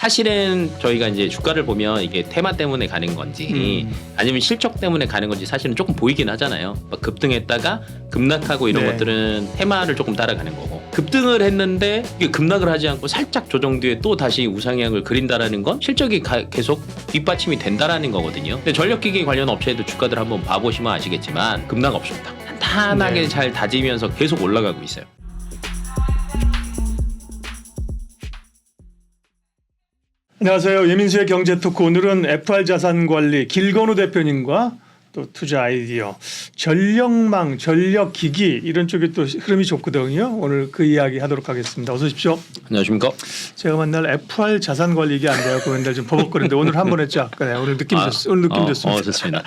사실은 저희가 이제 주가를 보면 이게 테마 때문에 가는 건지 아니면 실적 때문에 가는 건지 사실은 조금 보이긴 하잖아요. 막 급등했다가 급락하고 이런 네. 것들은 테마를 조금 따라가는 거고, 급등을 했는데 이게 급락을 하지 않고 살짝 조정 뒤에 또 다시 우상향을 그린다라는 건 실적이 계속 뒷받침이 된다라는 거거든요. 근데 전력기기 관련 업체도 주가들 한번 봐보시면 아시겠지만 급락 없습니다. 탄탄하게 네. 잘 다지면서 계속 올라가고 있어요. 안녕하세요. 예민수의 경제토크. 오늘은 FR자산관리 길건우 대표님과 또 투자 아이디어, 전력망, 전력기기 이런 쪽에 또 흐름이 좋거든요. 오늘 그 이야기 하도록 하겠습니다. 어서 오십시오. 안녕하십니까? 제가 맨날 FR자산관리 이게 안 돼요. 맨날 좀 버벅거리는데 오늘 한 번 했죠. 네, 오늘 느낌 좋습니다. 오늘 느낌 좋습니다. 좋습니다.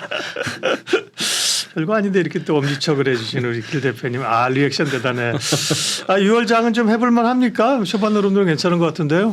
별거 아닌데 이렇게 또 엄지척을 해주시는 우리 길 대표님. 리액션 대단해. 6월 장은 좀 해볼만 합니까? 초반 흐름도 괜찮은 것 같은데요.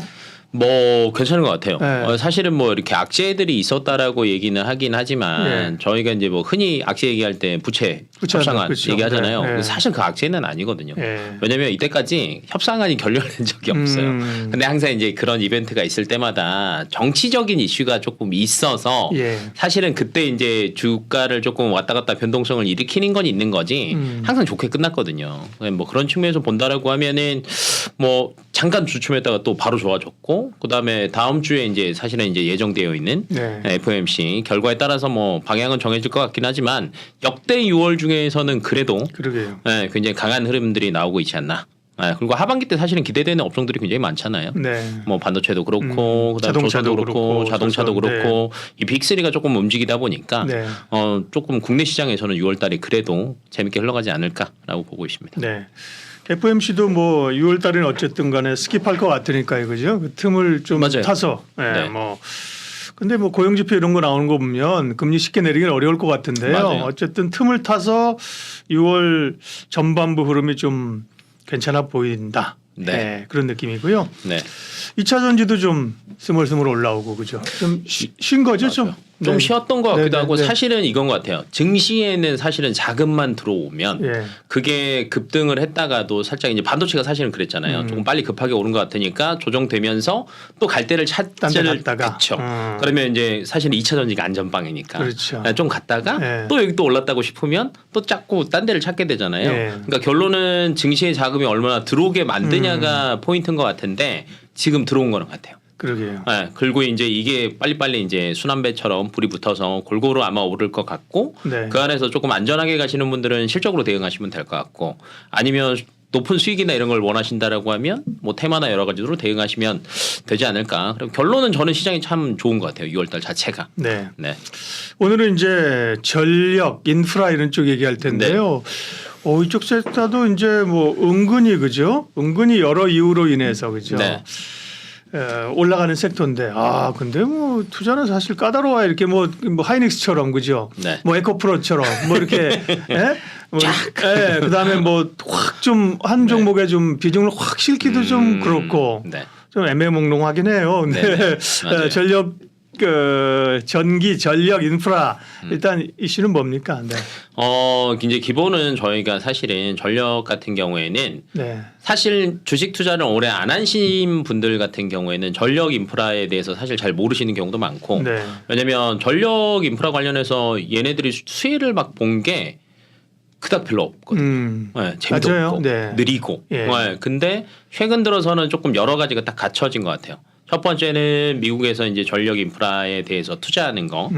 뭐 괜찮은 것 같아요. 네. 사실은 뭐 이렇게 악재들이 있었다라고 얘기는 하긴 하지만 저희가 이제 뭐 흔히 악재 얘기할 때 부채 협상안 그렇죠. 얘기하잖아요. 네. 사실 그 악재는 아니거든요. 네. 왜냐하면 이때까지 협상안이 결렬된 적이 없어요. 근데 항상 이제 그런 이벤트가 있을 때마다 정치적인 이슈가 조금 있어서 사실은 그때 이제 주가를 조금 왔다 갔다 변동성을 일으키는 건 있는 거지 항상 좋게 끝났거든요. 뭐 그런 측면에서 본다라고 하면은 뭐 잠깐 주춤했다가 또 바로 좋아졌고, 그다음에 다음 주에 이제 사실은 이제 예정되어 있는 FOMC 결과에 따라서 뭐 방향은 정해질 것 같긴 하지만 역대 6월 중에서는 그래도 그러게요. 굉장히 강한 흐름들이 나오고 있지 않나. 그리고 하반기 때 사실은 기대되는 업종들이 굉장히 많잖아요. 뭐 반도체도 그렇고, 그다음에 자동차도 조선도 그렇고, 자동차도 그렇고, 이 빅3가 조금 움직이다 보니까 조금 국내 시장에서는 6월달이 그래도 재밌게 흘러가지 않을까라고 보고 있습니다. 네. FOMC도 뭐 6월 달에는 어쨌든 간에 스킵할 것 같으니까요. 그죠? 그 틈을 좀 맞아요. 타서. 뭐 근데 뭐 고용지표 이런 거 나오는 거 보면 금리 쉽게 내리기는 어려울 것 같은데요. 맞아요. 어쨌든 틈을 타서 6월 전반부 흐름이 좀 괜찮아 보인다. 그런 느낌이고요. 2차 전지도 좀 스멀스멀 올라오고 그죠? 좀 쉰 거죠, 좀. 좀 쉬었던 것 같기도 하고 네. 사실은 이건 것 같아요. 증시에는 사실은 자금만 들어오면 그게 급등을 했다가도 살짝 이제 반도체가 사실은 그랬잖아요. 조금 빨리 급하게 오른 것 같으니까 조정되면서 또 갈 데를 찾지를 그렇죠. 그러면 이제 사실은 2차 전지가 안전빵이니까 그렇죠. 좀 갔다가 또 여기 또 올랐다고 싶으면 또 자꾸 딴 데를 찾게 되잖아요. 그러니까 결론은 증시에 자금이 얼마나 들어오게 만드냐가 포인트인 것 같은데 지금 들어온 거는 같아요. 그러게요. 그리고 이제 이게 빨리빨리 이제 순환배처럼 불이 붙어서 골고루 아마 오를 것 같고 그 안에서 조금 안전하게 가시는 분들은 실적으로 대응하시면 될 것 같고, 아니면 높은 수익이나 이런 걸 원하신다라고 하면 뭐 테마나 여러 가지로 대응하시면 되지 않을까. 그리고 결론은 저는 시장이 참 좋은 것 같아요. 6월달 자체가. 오늘은 이제 전력, 인프라 이런 쪽 얘기할 텐데요. 이쪽 섹터도 이제 뭐 은근히 그죠? 은근히 여러 이유로 인해서 그죠? 올라가는 섹터인데 근데 뭐 투자는 사실 까다로워요. 이렇게 뭐 하이닉스처럼 그죠? 뭐 에코프로처럼 뭐 이렇게 그다음에 뭐 확 좀 한 종목에 좀 비중을 확 실기도 좀 그렇고 좀 애매몽롱하긴 해요. 근데 전력 전기, 전력, 인프라 일단 이슈는 뭡니까? 이제 기본은 저희가 사실은 전력 같은 경우에는 사실 주식 투자를 오래 안 하신 분들 같은 경우에는 전력 인프라에 대해서 사실 잘 모르시는 경우도 많고, 왜냐면 전력 인프라 관련해서 얘네들이 수혜를 막 본 게 그닥 별로 없거든요. 재미도 없고 느리고. 근데 최근 들어서는 조금 여러 가지가 딱 갖춰진 것 같아요. 첫 번째는 미국에서 이제 전력 인프라에 대해서 투자하는 거.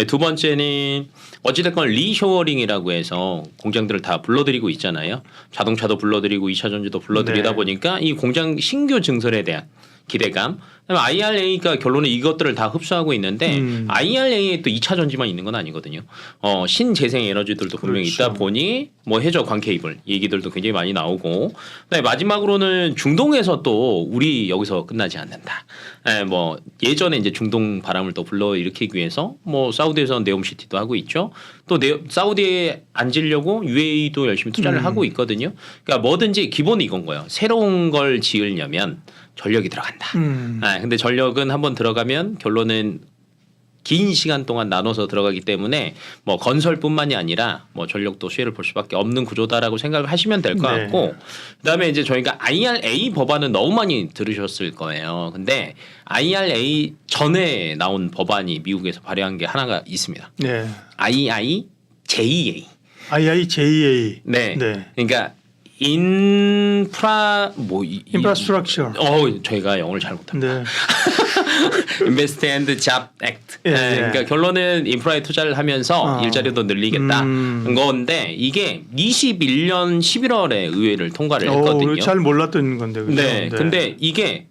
두 번째는 어찌됐건 리쇼어링이라고 해서 공장들을 다 불러들이고 있잖아요. 자동차도 불러들이고 2차 전지도 불러들이다 보니까 이 공장 신규 증설에 대한 기대감. 그다음에 IRA가 결론은 이것들을 다 흡수하고 있는데 IRA에 또 2차 전지만 있는 건 아니거든요. 신재생 에너지들도 분명히 있다 보니 뭐 해저 광 케이블 얘기들도 굉장히 많이 나오고, 그다음에 마지막으로는 중동에서 또 우리 여기서 끝나지 않는다. 뭐 예전에 이제 중동 바람을 또 불러일으키기 위해서 뭐 사우디에서는 네옴시티도 하고 있죠. 또 사우디에 앉으려고 UAE도 열심히 투자를 하고 있거든요. 그러니까 뭐든지 기본이 이건 거예요. 새로운 걸 지으려면 전력이 들어간다. 근데 전력은 한번 들어가면 결론은 긴 시간 동안 나눠서 들어가기 때문에 뭐 건설뿐만이 아니라 뭐 전력도 수혜를 볼 수밖에 없는 구조다라고 생각을 하시면 될 것 네. 같고 그다음에 이제 저희가 IRA 법안은 너무 많이 들으셨을 거예요. 근데 IRA 전에 나온 법안이 미국에서 발의한 게 하나가 있습니다. 네. IIJA. IIJA. 네. 네. 그러니까 인프라 인프라스트럭처. 저희가 영어를 잘 못합니다. 네. Invest and Job Act. 예, 네, 예. 그러니까 결론은 인프라에 투자를 하면서 일자리도 늘리겠다. 건데 이게 21년 11월에 의회를 통과를 했거든요. 잘 몰랐던 건데. 그죠? 네, 근데 이게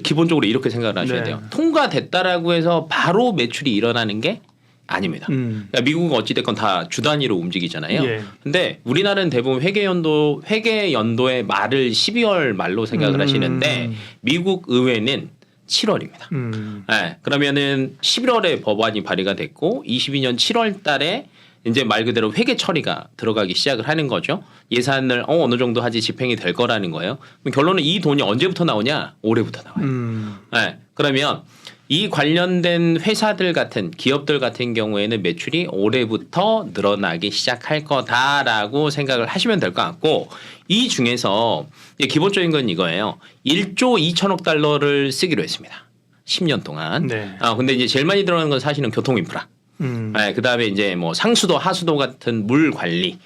기본적으로 이렇게 생각을 하셔야 네. 돼요. 통과됐다라고 해서 바로 매출이 일어나는 게 아닙니다. 그러니까 미국은 어찌됐건 다 주 단위로 움직이잖아요. 예. 근데 우리나라는 대부분 회계 연도의 말을 12월 말로 생각을 하시는데 미국 의회는 7월입니다. 네, 그러면은 11월에 법안이 발의가 됐고 22년 7월 달에 이제 말 그대로 회계 처리가 들어가기 시작을 하는 거죠. 예산을 어느 정도 하지 집행이 될 거라는 거예요. 그럼 결론은 이 돈이 언제부터 나오냐? 올해부터 나와요. 네, 그러면 이 관련된 회사들 같은 기업들 같은 경우에는 매출이 올해부터 늘어나기 시작할 거다라고 생각을 하시면 될 것 같고 이 중에서 기본적인 건 이거예요. 1조 2천억 달러를 쓰기로 했습니다. 10년 동안. 네. 근데 이제 제일 많이 들어가는 건 사실은 교통 인프라. 네, 그다음에 이제 뭐 상수도 하수도 같은 물 관리.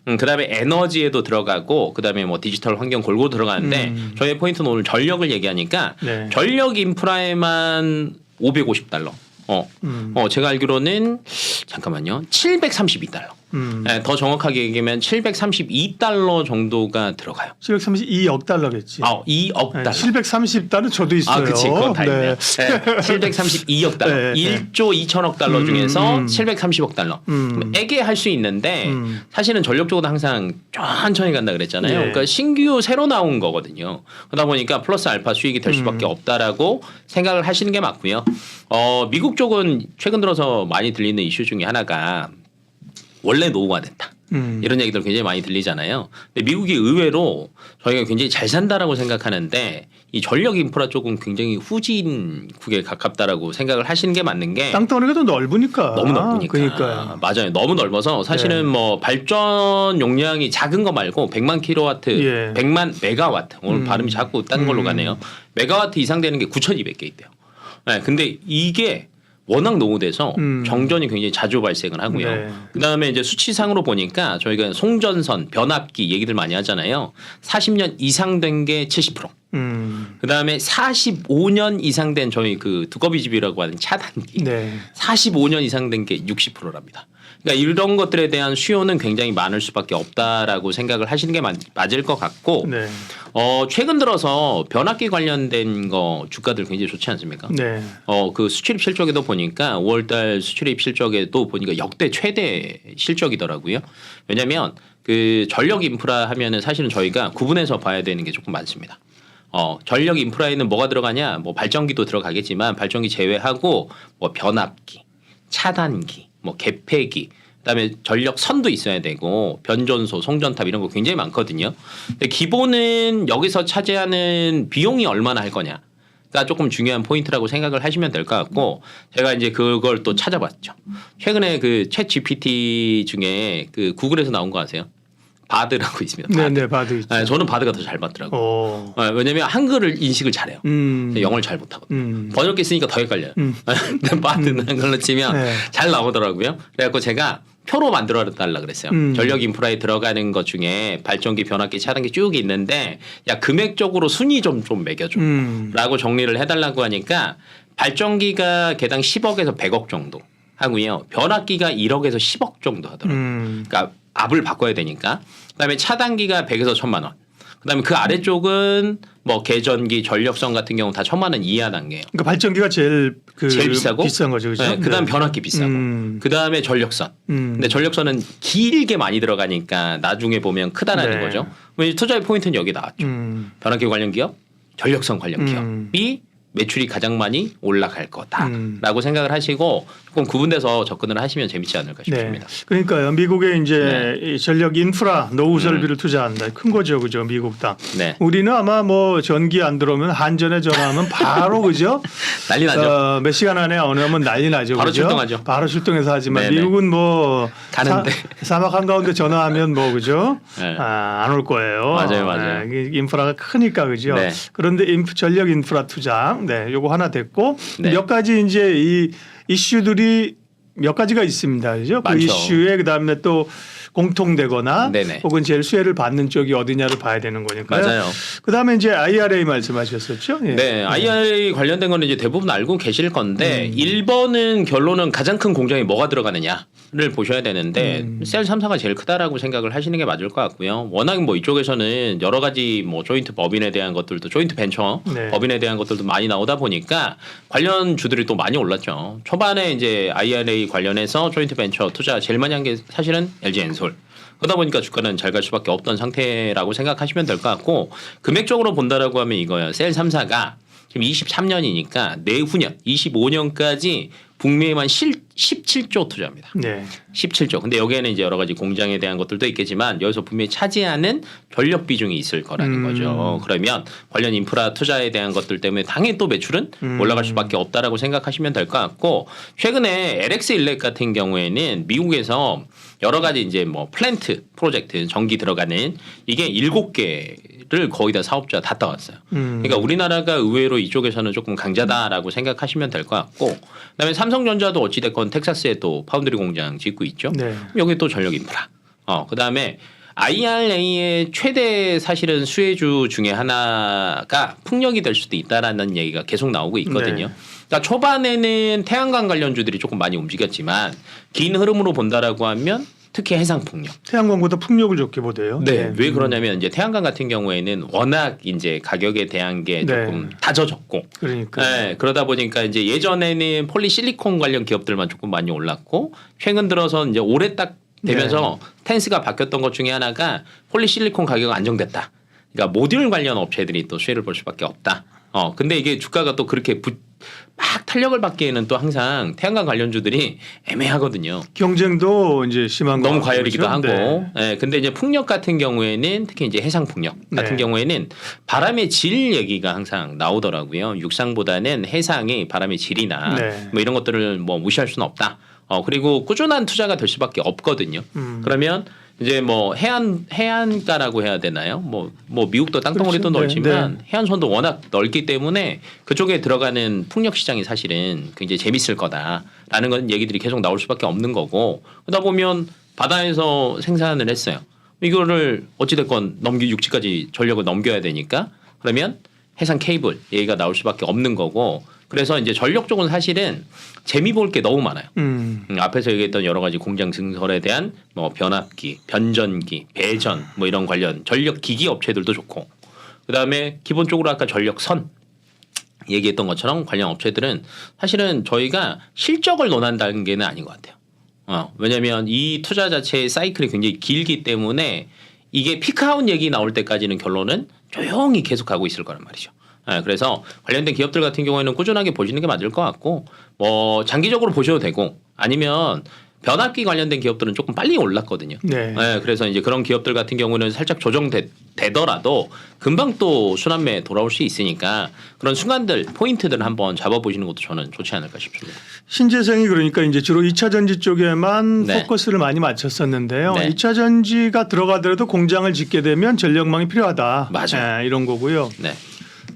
그다음에 에너지에도 들어가고 그다음에 뭐 디지털 환경 골고루 들어가는데 저희 포인트는 오늘 전력을 얘기하니까 네. 전력 인프라에만 550달러. 제가 알기로는 잠깐만요. 732달러. 네, 더 정확하게 얘기하면 732달러 정도가 들어가요. 732억 달러겠지. 2억 달러. 730달러 저도 있어요. 그치. 그건 다 있네요. 네. 732억 달러. 네, 네. 1조 2천억 달러 중에서 730억 달러. 에게 할 수 있는데 사실은 전력 쪽은 항상 천천히 간다 그랬잖아요. 네. 그러니까 신규 새로 나온 거거든요. 그러다 보니까 플러스 알파 수익이 될 수밖에 없다라고 생각을 하시는 게 맞고요. 미국 쪽은 최근 들어서 많이 들리는 이슈 중에 하나가 원래 노후가 됐다. 이런 얘기들 굉장히 많이 들리잖아요. 근데 미국이 의외로 저희가 굉장히 잘 산다라고 생각하는데 이 전력 인프라 쪽은 굉장히 후진국에 가깝다라고 생각을 하시는 게 맞는 게 땅덩어리가 더 넓으니까. 너무 넓으니까. 그러니까요. 맞아요. 너무 넓어서 사실은 네. 뭐 발전 용량이 작은 거 말고 100만 킬로와트, 예. 100만 메가와트. 오늘 발음이 자꾸 딴 걸로 가네요. 메가와트 이상 되는 게 9,200개 있대요. 네, 근데 이게 워낙 노후돼서 정전이 굉장히 자주 발생을 하고요. 네. 그다음에 이제 수치상으로 보니까 저희가 송전선, 변압기 얘기들 많이 하잖아요. 40년 이상 된 게 70%. 그다음에 45년 이상 된 저희 그 두꺼비집이라고 하는 차단기. 네. 45년 이상 된 게 60%랍니다. 그러니까 이런 것들에 대한 수요는 굉장히 많을 수밖에 없다라고 생각을 하시는 게 맞을 것 같고 네. 최근 들어서 변압기 관련된 거 주가들 굉장히 좋지 않습니까? 네. 그 수출입 실적에도 보니까 5월달 수출입 실적에도 보니까 역대 최대 실적이더라고요. 왜냐하면 그 전력 인프라 하면은 사실은 저희가 구분해서 봐야 되는 게 조금 많습니다. 전력 인프라에는 뭐가 들어가냐? 뭐 발전기도 들어가겠지만 발전기 제외하고 뭐 변압기, 차단기, 뭐 개폐기, 그다음에 전력선도 있어야 되고 변전소, 송전탑 이런 거 굉장히 많거든요. 근데 기본은 여기서 차지하는 비용이 얼마나 할 거냐가 조금 중요한 포인트라고 생각을 하시면 될 것 같고 제가 이제 그걸 또 찾아봤죠. 최근에 그 챗 GPT 중에 그 구글에서 나온 거 아세요? 바드라고 있습니다. 바드. 네, 바드 있죠. 네, 저는 바드가 더 잘 맞더라고요. 왜냐면 한글을 인식을 잘해요. 영어를 잘 못하거든요. 번역기 쓰니까 더 헷갈려요. 근데 바드는 한글로 치면 네. 잘 나오더라고요. 그래갖고 제가 표로 만들어 달라 그랬어요. 전력 인프라에 들어가는 것 중에 발전기, 변압기, 차단기 쭉 있는데 야 금액적으로 순위 좀 매겨줘 라고 정리를 해달라고 하니까 발전기가 개당 10억에서 100억 정도 하고요. 변압기가 1억에서 10억 정도 하더라고요. 그러니까 압을 바꿔야 되니까. 그다음에 차단기가 100에서 1,000만 원. 그다음에 그 아래쪽은 뭐 개전기, 전력선 같은 경우 다 1,000만 원 이하 단계예요. 그러니까 발전기가 제일 비싸고 비싼 거죠, 그렇죠? 네, 그다음 변압기 비싸고 그다음에 전력선. 근데 전력선은 길게 많이 들어가니까 나중에 보면 크다라는 네. 거죠. 투자의 포인트는 여기 나왔죠. 변압기 관련 기업, 전력선 관련 기업이 매출이 가장 많이 올라갈 거다라고 생각을 하시고 조금 구분돼서 접근을 하시면 재밌지 않을까 싶습니다. 네. 그러니까요. 미국에 이제 이 전력 인프라 노후 설비를 투자한다. 큰 거죠, 그죠? 미국 당. 네. 우리는 아마 뭐 전기 안 들어오면 한전에 전화하면 바로 그죠? 난리 나죠. 몇 시간 안에 안 오면 난리 나죠. 바로 그죠? 출동하죠. 바로 출동해서 하지만 네네. 미국은 뭐 가는데. 사막 한가운데 전화하면 뭐 그죠? 네. 안 올 거예요. 맞아요. 네, 인프라가 크니까 그죠? 네. 그런데 전력 인프라 투자, 네, 요거 하나 됐고 네. 몇 가지 이제 이 이슈들이 몇 가지가 있습니다, 그죠? 그 많죠. 이슈에 그다음에 또 공통되거나 네네. 혹은 제일 수혜를 받는 쪽이 어디냐를 봐야 되는 거니까요. 맞아요. 그다음에 이제 IRA 말씀하셨었죠? 예. 네, IRA 관련된 거는 이제 대부분 알고 계실 건데 1번은 결론은 가장 큰 공장에 뭐가 들어가느냐를 보셔야 되는데 셀 3사가 제일 크다라고 생각을 하시는 게 맞을 것 같고요. 워낙 뭐 이쪽에서는 여러 가지 뭐 조인트 법인에 대한 것들도 조인트 벤처 네. 법인에 대한 것들도 많이 나오다 보니까 관련 주들이 또 많이 올랐죠. 초반에 이제 IRA 관련해서 조인트 벤처 투자 제일 많이 한 게 사실은 LG 엔솔. 그러다 보니까 주가는 잘 갈 수밖에 없던 상태라고 생각하시면 될 것 같고 금액적으로 본다라고 하면 이거예요. 셀 3사가 지금 23년이니까 내후년 25년까지 북미에만 17조 투자합니다. 네. 17조. 근데 여기에는 이제 여러 가지 공장에 대한 것들도 있겠지만 여기서 분명히 차지하는 전력 비중이 있을 거라는 거죠. 그러면 관련 인프라 투자에 대한 것들 때문에 당연히 또 매출은 올라갈 수밖에 없다라고 생각하시면 될 것 같고 최근에 LX 일렉 같은 경우에는 미국에서 여러 가지 이제 뭐 플랜트 프로젝트 전기 들어가는 이게 7개를 거의 다 사업자 다 따왔어요. 그러니까 우리나라가 의외로 이쪽에서는 조금 강자다라고 생각하시면 될 것 같고 그다음에 삼성전자도 어찌됐건 텍사스에 또 파운드리 공장 짓고 있죠. 네. 여기 또 전력 인프라. 그다음에 IRA의 최대 사실은 수혜주 중에 하나가 풍력이 될 수도 있다라는 얘기가 계속 나오고 있거든요. 네. 그러니까 초반에는 태양광 관련주들이 조금 많이 움직였지만 긴 흐름으로 본다라고 하면 특히 해상 풍력. 태양광보다 풍력을 좋게 보대요. 네. 왜 그러냐면 이제 태양광 같은 경우에는 워낙 이제 가격에 대한 게 조금 다져졌고. 그러니까. 네. 그러다 보니까 이제 예전에는 폴리실리콘 관련 기업들만 조금 많이 올랐고 최근 들어서 이제 올해 딱 되면서 텐스가 바뀌었던 것 중에 하나가 폴리실리콘 가격이 안정됐다. 그러니까 모듈 관련 업체들이 또 수혜를 볼 수밖에 없다. 근데 이게 주가가 또 그렇게 막 탄력을 받기에는 또 항상 태양광 관련주들이 애매하거든요. 경쟁도 이제 심한 거 너무 과열이기도 하고. 네. 네. 근데 이제 풍력 같은 경우에는 특히 이제 해상 풍력 같은 경우에는 바람의 질 얘기가 항상 나오더라고요. 육상보다는 해상이 바람의 질이나 뭐 이런 것들을 뭐 무시할 수는 없다. 그리고 꾸준한 투자가 될 수밖에 없거든요. 그러면 이제 뭐 해안가라고 해야 되나요? 뭐 미국도 땅덩어리도 그렇죠. 넓지만 해안선도 워낙 넓기 때문에 그쪽에 들어가는 풍력 시장이 사실은 굉장히 재밌을 거다라는 건 얘기들이 계속 나올 수밖에 없는 거고 그러다 보면 바다에서 생산을 했어요. 이거를 어찌됐건 육지까지 전력을 넘겨야 되니까 그러면 해상 케이블 얘기가 나올 수밖에 없는 거고 그래서 이제 전력 쪽은 사실은 재미 볼 게 너무 많아요. 앞에서 얘기했던 여러 가지 공장 증설에 대한 뭐 변압기, 변전기, 배전 뭐 이런 관련 전력 기기 업체들도 좋고 그다음에 기본적으로 아까 전력선 얘기했던 것처럼 관련 업체들은 사실은 저희가 실적을 논한 단계는 아닌 것 같아요. 왜냐하면 이 투자 자체의 사이클이 굉장히 길기 때문에 이게 피크아웃 얘기 나올 때까지는 결론은 조용히 계속 가고 있을 거란 말이죠. 그래서 관련된 기업들 같은 경우에는 꾸준하게 보시는 게 맞을 것 같고 뭐 장기적으로 보셔도 되고 아니면 변압기 관련된 기업들은 조금 빨리 올랐거든요. 네. 그래서 이제 그런 기업들 같은 경우는 살짝 조정되더라도 금방 또 순환매 돌아올 수 있으니까 그런 순간들 포인트들 한번 잡아보시는 것도 저는 좋지 않을까 싶습니다. 신재생이 그러니까 이제 주로 2차 전지 쪽에만 포커스를 많이 맞췄었는데요. 2차 전지가 들어가더라도 공장을 짓게 되면 전력망이 필요하다. 맞아요. 이런 거고요. 네.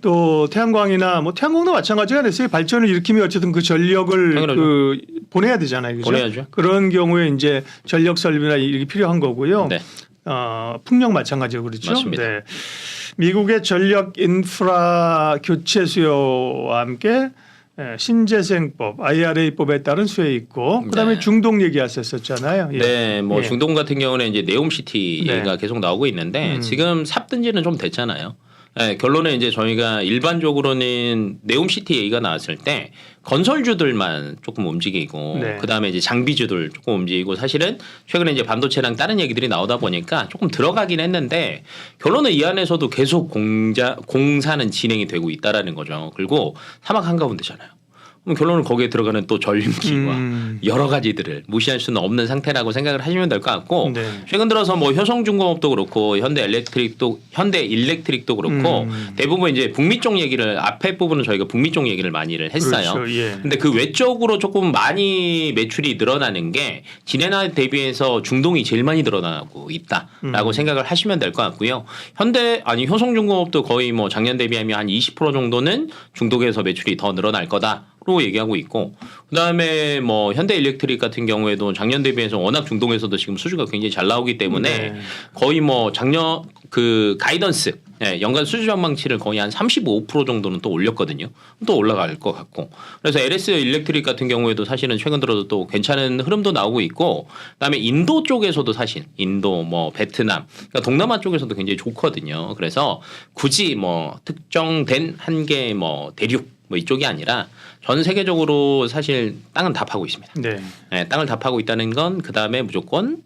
또 태양광이나 뭐 태양광도 마찬가지가 됐어요. 발전을 일으키면 어쨌든 그 전력을 당연하죠. 보내야 되잖아요. 그죠? 보내야죠. 그런 경우에 이제 전력 설비나 이게 필요한 거고요. 네. 풍력 마찬가지고 그렇죠. 맞습니다. 네. 미국의 전력 인프라 교체 수요와 함께 신재생법, IRA법에 따른 수혜 있고 그다음에 중동 얘기하셨었잖아요. 네, 뭐 중동 같은 경우는 이제 네옴시티가 계속 나오고 있는데 지금 삽든지는 좀 됐잖아요. 네, 결론은 이제 저희가 일반적으로는 네옴시티 얘기가 나왔을 때 건설주들만 조금 움직이고 네. 그다음에 이제 장비주들 조금 움직이고 사실은 최근에 이제 반도체랑 다른 얘기들이 나오다 보니까 조금 들어가긴 했는데 결론은 이 안에서도 계속 공사는 진행이 되고 있다라는 거죠. 그리고 사막 한가운데잖아요. 그럼 결론은 거기에 들어가는 또 전륜기와 여러 가지들을 무시할 수는 없는 상태라고 생각을 하시면 될 것 같고 네. 최근 들어서 뭐 효성중공업도 그렇고 현대 일렉트릭도 그렇고 대부분 이제 북미 쪽 얘기를 앞에 부분은 저희가 북미 쪽 얘기를 많이를 했어요. 그렇죠. 예. 근데 그 외적으로 조금 많이 매출이 늘어나는 게 지내나 대비해서 중동이 제일 많이 늘어나고 있다라고 생각을 하시면 될 것 같고요. 효성중공업도 거의 뭐 작년 대비하면 한 20% 정도는 중동에서 매출이 더 늘어날 거다. 로 얘기하고 있고 그다음에 뭐 현대일렉트릭 같은 경우에도 작년 대비해서 워낙 중동에서도 지금 수주가 굉장히 잘 나오기 때문에 네. 거의 뭐 작년 그 가이던스 연간 수주 전망치를 거의 한 35% 정도는 또 올렸거든요. 또 올라갈 것 같고 그래서 LS 일렉트릭 같은 경우에도 사실은 최근 들어도 또 괜찮은 흐름도 나오고 있고 그다음에 인도 쪽에서도 사실 인도 뭐 베트남 그러니까 동남아 쪽에서도 굉장히 좋거든요. 그래서 굳이 뭐 특정된 한 개 뭐 대륙 뭐 이쪽이 아니라 전 세계적으로 사실 땅은 다 파고 있습니다. 네. 네, 땅을 다 파고 있다는 건 그 다음에 무조건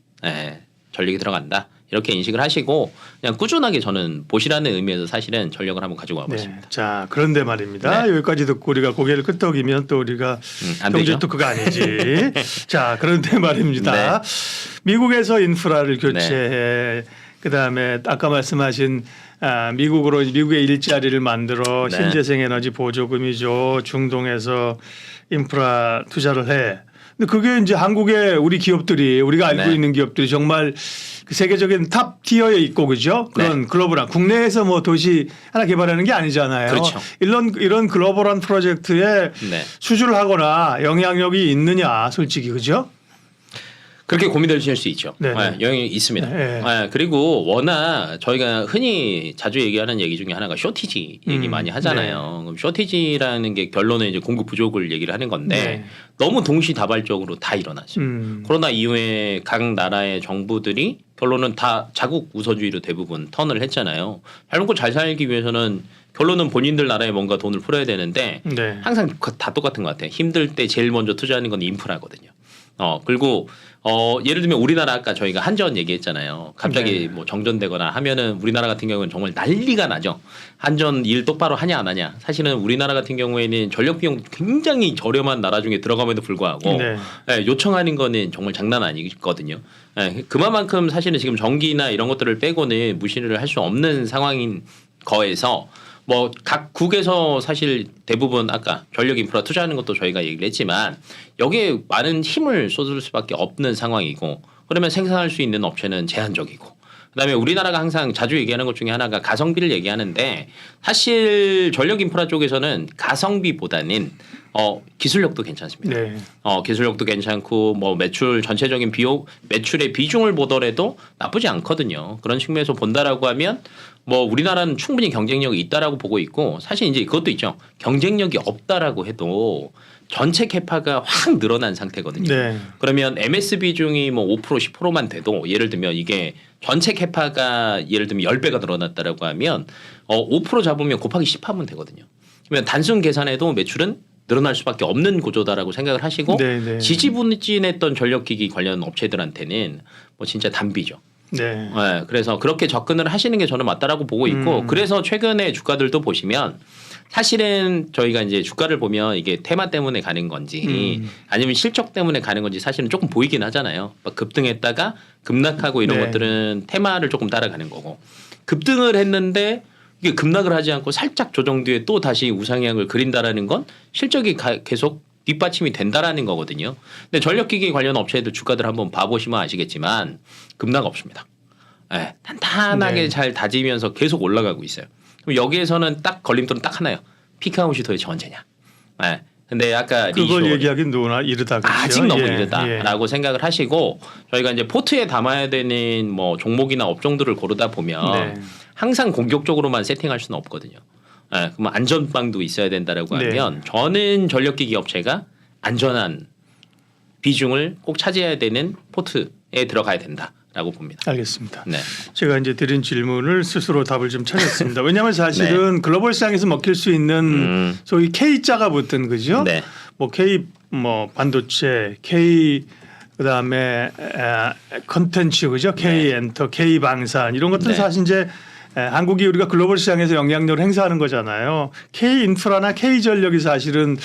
전력이 들어간다. 이렇게 인식을 하시고 그냥 꾸준하게 저는 보시라는 의미에서 사실은 전력을 한번 가지고 와봤습니다. 네. 자, 그런데 말입니다. 여기까지 듣고 우리가 고개를 끄덕이면 또 우리가 안 경제 되죠? 토크가 아니지. 자, 그런데 말입니다. 미국에서 인프라를 교체해 그다음에 아까 말씀하신 미국의 일자리를 만들어 네. 신재생 에너지 보조금이 죠. 중동에서 인프라 투자를 해. 근데 그게 이제 한국의 우리 기업들이 우리가 알고 네. 있는 기업들이 정말 그 세계적인 탑 티어에 있고 그죠? 그런 글로벌한 국내에서 뭐 도시 하나 개발하는 게 아니잖아요. 그렇죠. 이런 글로벌한 프로젝트에 네. 수주를 하거나 영향력이 있느냐 솔직히 그죠? 그렇게 고민되실 수 있죠. 네. 영향이 있습니다. 네. 그리고 워낙 저희가 흔히 자주 얘기하는 얘기 중에 하나가 쇼티지 얘기 많이 하잖아요. 그럼 쇼티지라는 게 결론은 이제 공급 부족을 얘기를 하는 건데 네. 너무 동시다발적으로 다 일어났어요. 코로나 이후에 각 나라의 정부들이 결론은 다 자국 우선주의로 대부분 턴을 했잖아요. 잘 먹고 잘 살기 위해서는 결론은 본인들 나라에 뭔가 돈을 풀어야 되는데 네. 항상 다 똑같은 것 같아요. 힘들 때 제일 먼저 투자하는 건 인프라거든요. 그리고 예를 들면 우리나라 아까 저희가 한전 얘기했잖아요. 갑자기 뭐 정전되거나 하면은 우리나라 같은 경우는 정말 난리가 나죠. 한전 일 똑바로 하냐 안 하냐. 사실은 우리나라 같은 경우에는 전력 비용 굉장히 저렴한 나라 중에 들어감에도 불구하고 요청하는 거는 정말 장난 아니거든요. 그만큼 사실은 지금 전기나 이런 것들을 빼고는 무시를 할 수 없는 상황인 거에서 뭐 각 국에서 사실 대부분 아까 전력 인프라 투자하는 것도 저희가 얘기를 했지만 여기에 많은 힘을 쏟을 수밖에 없는 상황이고 그러면 생산할 수 있는 업체는 제한적이고 그다음에 우리나라가 항상 자주 얘기하는 것 중에 하나가 가성비를 얘기하는데 사실 전력 인프라 쪽에서는 가성비보다는 기술력도 괜찮습니다. 네. 기술력도 괜찮고 뭐 매출 전체적인 매출의 비중을 보더라도 나쁘지 않거든요. 그런 측면에서 본다라고 하면 뭐 우리나라는 충분히 경쟁력이 있다라고 보고 있고 사실 이제 그것도 있죠. 경쟁력이 없다라고 해도 전체 캐파가 확 늘어난 상태거든요. 네. 그러면 MS 비중이 뭐 5% 10%만 돼도 예를 들면 이게 전체 캐파가 예를 들면 10배가 늘어났다라고 하면 5% 잡으면 곱하기 10 하면 되거든요. 그러면 단순 계산해도 매출은 늘어날 수밖에 없는 구조다라고 생각을 하시고 네네. 지지부진했던 전력기기 관련 업체들한테는 뭐 진짜 단비죠. 네. 그래서 그렇게 접근을 하시는 게 저는 맞다라고 보고 있고 그래서 최근에 주가들도 보시면 사실은 저희가 이제 주가를 보면 이게 테마 때문에 가는 건지 아니면 실적 때문에 가는 건지 사실은 조금 보이긴 하잖아요. 막 급등했다가 급락하고 이런 것들은 테마를 조금 따라가는 거고 급등을 했는데 이게 급락을 하지 않고 살짝 조정 뒤에 또 다시 우상향을 그린다라는 건 실적이 계속 뒷받침이 된다라는 거거든요. 근데 전력기기 관련 업체들 주가들 한번 봐보시면 아시겠지만 급락 없습니다. 탄탄하게 잘 다지면서 계속 올라가고 있어요. 그럼 여기에서는 딱 걸림돌은 딱 하나요. 피크아웃이 도대체 언제냐. 근데 아까 그걸 얘기하긴 너무나 이르다. 그렇죠? 아직 너무 이르다라고 생각을 하시고 저희가 이제 포트에 담아야 되는 뭐 종목이나 업종들을 고르다 보면 항상 공격적으로만 세팅할 수는 없거든요. 그럼 안전빵도 있어야 된다라고 하면 저는 전력기기 업체가 안전한 비중을 꼭 차지해야 되는 포트에 들어가야 된다. 라고 봅니다. 알겠습니다. 네. 제가 이제 드린 질문을 스스로 답을 좀 찾았습니다. 왜냐하면 사실은 글로벌 시장에서 먹힐 수 있는 소위 K자가 붙은 그죠? 네. 뭐 K 뭐 반도체, K 그다음에 컨텐츠 그죠? K 엔터, K 방산 이런 것들은 네. 사실 이제 한국이 우리가 글로벌 시장에서 영향력을 행사하는 거잖아요. K 인프라나 K 전력이 사실은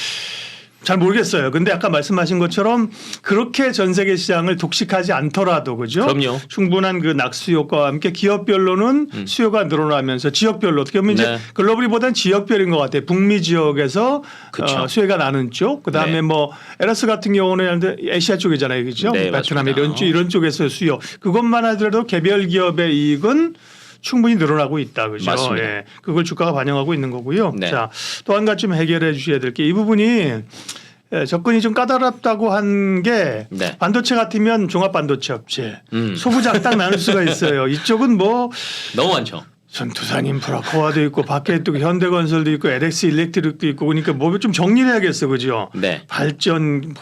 잘 모르겠어요. 근데 아까 말씀하신 것처럼 그렇게 전 세계 시장을 독식하지 않더라도 그죠? 그럼요. 충분한 그 낙수 효과와 함께 기업별로는 수요가 늘어나면서 지역별로 어떻게 보면 이제 글로벌보다는 지역별인 것 같아요. 북미 지역에서 수혜가 나는 쪽, 그 다음에 뭐 에러스 같은 경우는 아시아 쪽이잖아요, 그죠? 네, 베트남 이런 쪽에서 수요. 그것만 하더라도 개별 기업의 이익은 충분히 늘어나고 있다, 그죠? 맞습니다. 예, 그걸 주가가 반영하고 있는 거고요. 네. 자, 또 한 가지 좀 해결해 주셔야 될 게 이 부분이 접근이 좀 까다롭다고 한 게 네. 반도체 같으면 종합 반도체 업체 소부장 딱 나눌 수가 있어요. 이쪽은 뭐 너무 많죠. 전투산 인프라 코아도 있고 밖에 또 현대건설도 있고 LX 일렉트릭도 있고 그러니까 뭐 좀 정리를 해야겠어, 그죠? 네. 발전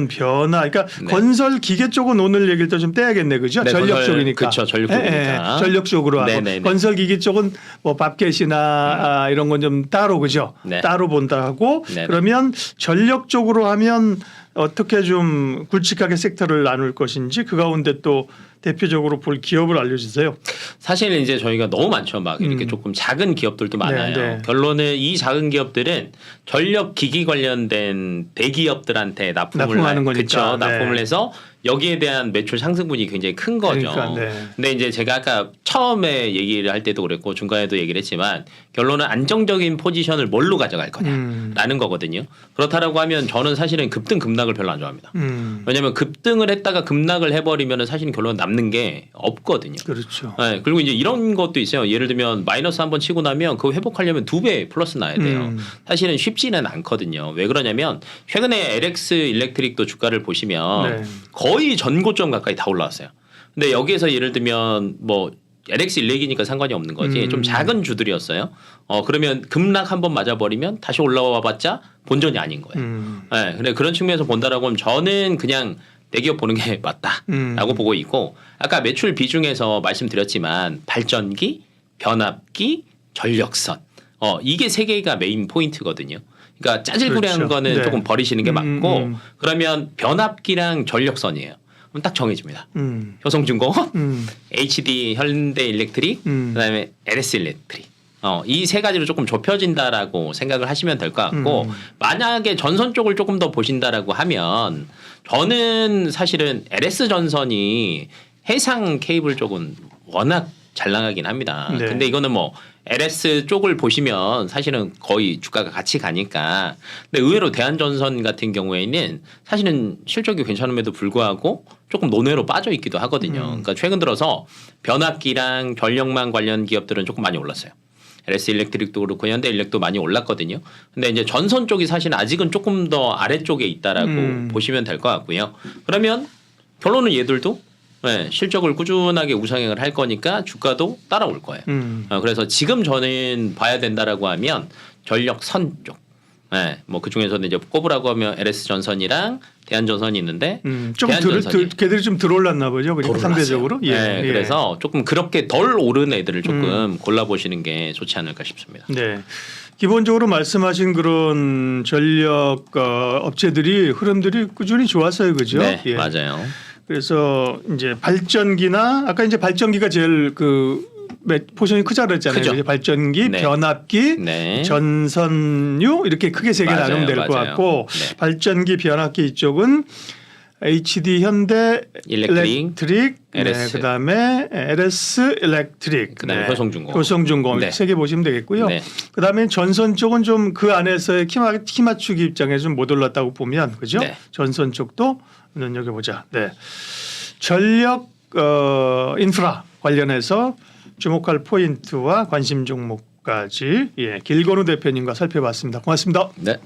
변화. 그러니까 네. 건설 기계 쪽은 오늘 얘기를 또 좀 떼야겠네, 그죠? 네, 전력 건설, 쪽이니까. 그렇죠. 전력 쪽이니까. 전력 쪽으로 하고 네네네. 건설 기계 쪽은 뭐 밥켓이나 이런 건 좀 따로, 그죠? 네. 따로 본다 하고 네네. 그러면 전력 쪽으로 하면 어떻게 좀 굵직하게 섹터를 나눌 것인지 그 가운데 또 대표적으로 볼 기업을 알려주세요. 사실 이제 저희가 너무 많죠. 막 이렇게 조금 작은 기업들도 많아요. 네. 결론은 이 작은 기업들은 전력 기기 관련된 대기업들한테 납품하는 거니까. 그쵸, 네. 납품을 해서 여기에 대한 매출 상승분이 굉장히 큰 거죠. 그러니까, 네. 근데 이제 제가 아까 처음에 얘기를 할 때도 그랬고 중간에도 얘기를 했지만 결론은 안정적인 포지션을 뭘로 가져갈 거냐라는 거거든요. 그렇다라고 하면 저는 사실은 급등 급락을 별로 안 좋아합니다. 왜냐하면 급등을 했다가 급락을 해버리면 사실은 결론은 남는 게 없거든요. 그렇죠. 네, 그리고 이제 이런 것도 있어요. 예를 들면 마이너스 한번 치고 나면 그거 회복하려면 2배 플러스 나야 돼요. 사실은 쉽지는 않거든요. 왜 그러냐면 최근에 LX 일렉트릭도 주가를 보시면 네. 거의 전고점 가까이 다 올라왔어요. 근데 여기에서 예를 들면 뭐 LX 일렉이니까 상관이 없는 거지. 좀 작은 주들이었어요. 그러면 급락 한번 맞아버리면 다시 올라와 봤자 본전이 아닌 거예요. 네, 근데 그런 측면에서 본다라고 하면 저는 그냥 대기업 보는 게 맞다라고 보고 있고 아까 매출 비중에서 말씀드렸지만 발전기, 변압기, 전력선 이게 세 개가 메인 포인트거든요. 그러니까 짜질구레한 그렇죠. 거는 네. 조금 버리시는 게 맞고 그러면 변압기랑 전력선이에요. 그럼 딱 정해집니다. 효성중공업, HD 현대일렉트릭, 그다음에 LS 일렉트릭. 이 세 가지로 조금 좁혀진다라고 생각을 하시면 될 것 같고 만약에 전선 쪽을 조금 더 보신다라고 하면 저는 사실은 LS 전선이 해상 케이블 쪽은 워낙 잘 나가긴 합니다. 네. 근데 이거는 뭐 LS 쪽을 보시면 사실은 거의 주가가 같이 가니까. 근데 의외로 대한전선 같은 경우에는 사실은 실적이 괜찮음에도 불구하고 조금 논외로 빠져 있기도 하거든요. 그러니까 최근 들어서 변압기랑 전력망 관련 기업들은 조금 많이 올랐어요. LS 일렉트릭도 그렇고 현대일렉도 많이 올랐거든요. 근데 이제 전선 쪽이 사실 아직은 조금 더 아래쪽에 있다라고 보시면 될 것 같고요. 그러면 결론은 얘들도 네, 실적을 꾸준하게 우상향을 할 거니까 주가도 따라올 거예요. 그래서 지금 저는 봐야 된다라고 하면 전력선 쪽. 네, 뭐 그 중에서는 이제 꼽으라고 하면 LS 전선이랑 대한전선이 있는데 걔들이 좀 들어올랐나 보죠. 그러니까 상대적으로. 네, 그래서 조금 그렇게 덜 오른 애들을 조금 골라보시는 게 좋지 않을까 싶습니다. 네. 기본적으로 말씀하신 그런 전력 업체들이 흐름들이 꾸준히 좋았어요, 그죠? 네, 맞아요. 그래서 이제 발전기나 아까 이제 발전기가 제일 포션이 크자 그랬잖아요. 크죠. 발전기, 네. 변압기, 네. 전선유 이렇게 크게 세 개 나누면 될 것 같고 네. 발전기, 변압기 이쪽은 HD 현대 일렉트릭, LS. 네, 그다음에 LS 일렉트릭, 그다음에 효성중공업. 효성중공업 네. 세 개 보시면 되겠고요. 네. 그다음에 전선 쪽은 좀 그 안에서의 키 맞추기 입장에서 좀 못 올랐다고 보면 그죠? 네. 전선 쪽도 눈여겨보자. 네. 전력 인프라 관련해서 주목할 포인트와 관심 종목까지 길건우 대표님과 살펴봤습니다. 고맙습니다. 네.